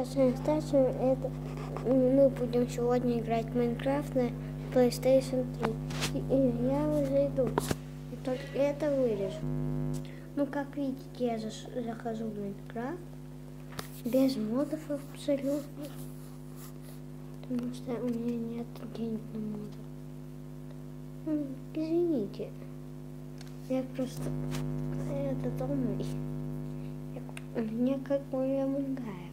с Анастасией, мы будем сегодня играть в Майнкрафт на PlayStation 3. И я уже иду. И только это вырежу. Ну, как видите, я захожу в Майнкрафт без модов абсолютно. Потому что у меня нет денег на модов. Извините. Я просто... Это домой. Мне как бы я мигаю.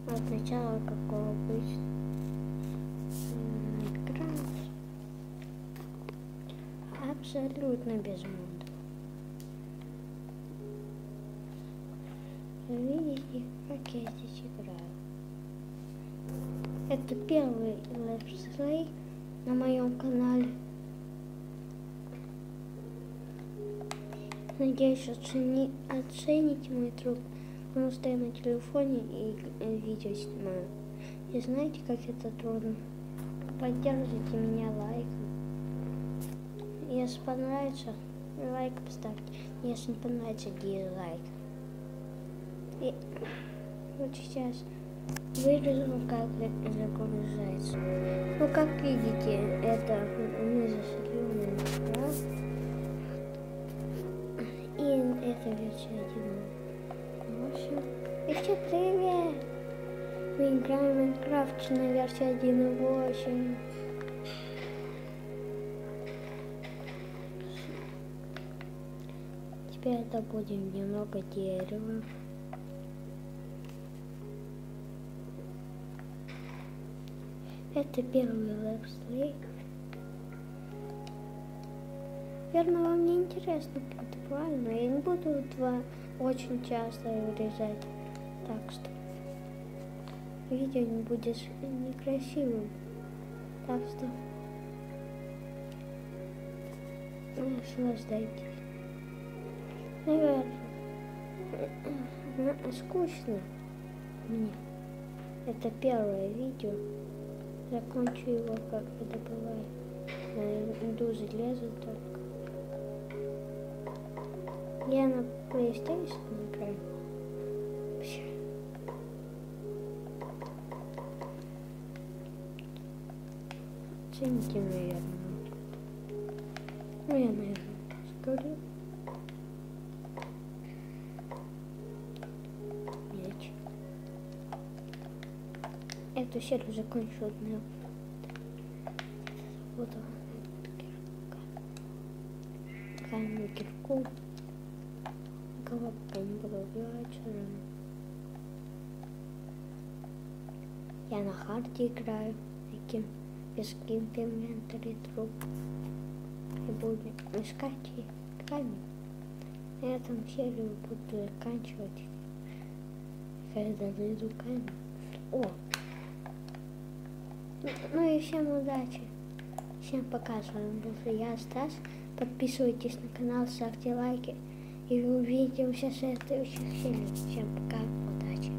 От начала какого обычно. Майнкрафт. Абсолютно без модов. Видите, как я здесь играю. Это первый летсплей на моем канале. Надеюсь, оцените мой труд, потому что я на телефоне и видео снимаю. И знаете, как это трудно? Поддержите меня лайком. Если понравится, лайк поставьте. Если не понравится, дизлайк. И вот сейчас вырежу, как загружается. Ну, как видите, это мы зашли в Майнкрафт. И это версия 1.8. И всем привет! Мы играем в Майнкрафт на версии 1.8. Теперь добудем немного дерева. Это первый летсплей. Верно, вам не интересно, правильно? Я не буду два очень часто вырезать, так что видео не будет некрасивым. Так что наслаждайтесь. Наверное, скучно мне. Это первое видео. Закончу его, как это бывает. Найду железо только. Я на PlayStation играю. Оцените, наверное. Ну, я, наверное, скажу. Меч. Эту серию закончу одну. Вот камень кирку. Головка не буду убивать. Я на харде играю. Таким без инвентаря труп. И буду искать камень. На этом серию буду заканчивать. Когда найду камень. О! Ну и всем удачи. Всем пока. С вами был я, Стас. Подписывайтесь на канал, ставьте лайки. И вы увидите все следующих серий. Всем пока, удачи.